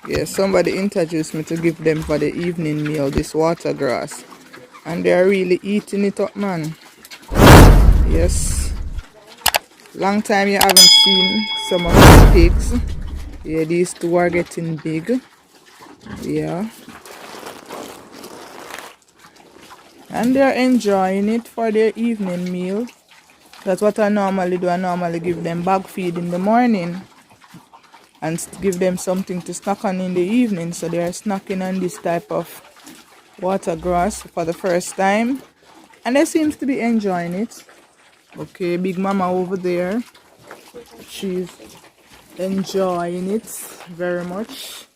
Yeah, somebody introduced me to give them for the evening meal, this water grass. And they're really eating it up, man. Yes. Long time you haven't seen some of the pigs. Yeah, these two are getting big. Yeah. And they're enjoying it for their evening meal. That's what I normally do. I normally give them bag feed in the morning and give them something to snack on in the evening. So they are snacking on this type of water grass for the first time. And they seems to be enjoying it. Okay, Big Mama over there. She's enjoying it very much.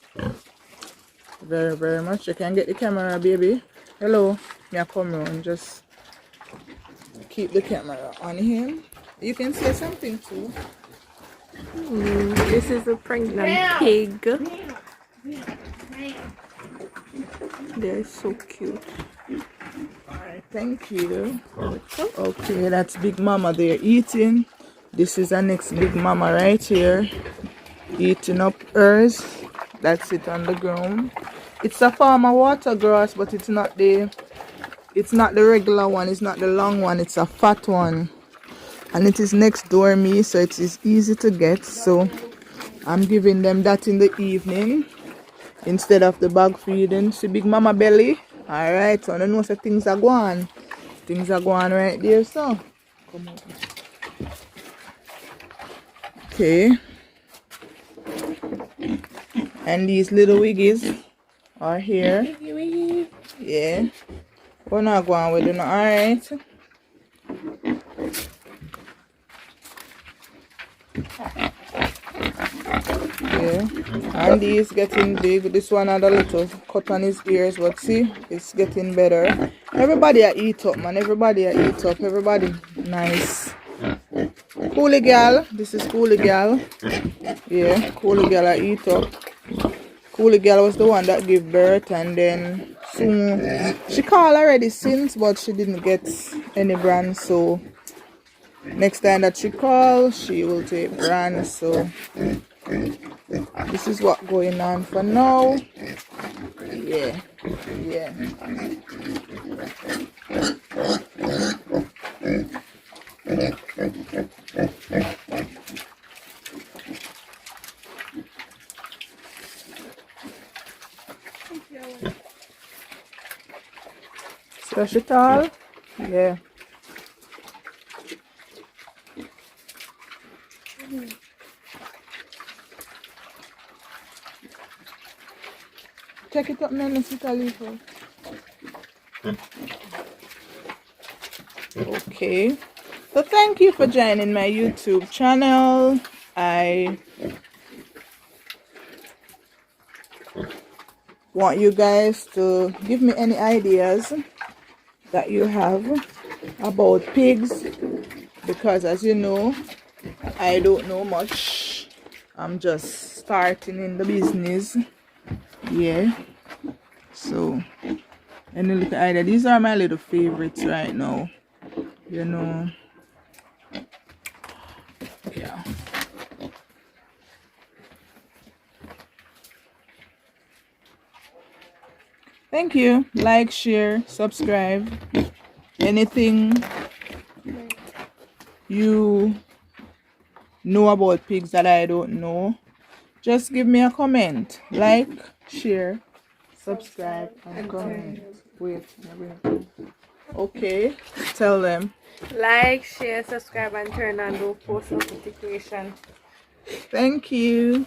Very, very much. You can get the camera, baby. Hello. Me I come around. Just keep the camera on him. You can say something too. This is a pregnant pig. They're so cute. Alright, thank you. Okay, that's Big Mama there eating. This is our next Big Mama right here. Eating up hers. That's it on the ground. It's a form of water grass, but it's not the regular one, it's not the long one, it's a fat one. And it is next door me, so it is easy to get. So I'm giving them that in the evening instead of the bag feeding. See Big Mama belly? Alright, so I know so things are going. Things are going right there, so. Come on. Okay. And these little wiggies are here. Yeah. We're not going with them, alright. Yeah. And he's getting big. This one had a little cut on his ears, but see, it's getting better. Everybody I eat up, man. Everybody I eat up. Everybody nice. Coolie Gal. This is Coolie Gal. Yeah, Coolie Gal I eat up. Coolie Gal was the one that gave birth, and then soon she called already since, but she didn't get any brand. So next time that she calls, she will take brand. So this is what going on for now. Yeah, yeah. Splash it all. Yeah. Check it up now, Miss Khalifa. Okay. So thank you for joining my YouTube channel. I want you guys to give me any ideas that you have about pigs, because as you know, I don't know much. I'm just starting in the business. Yeah. So any little idea. These are my little favorites right now. You know. Yeah. Thank you. Like, share, subscribe. Anything you know about pigs that I don't know, just give me a comment. Like, share, subscribe, and comment. Wait. Okay. Tell them. Like, share, subscribe, and turn on those post notifications. Thank you.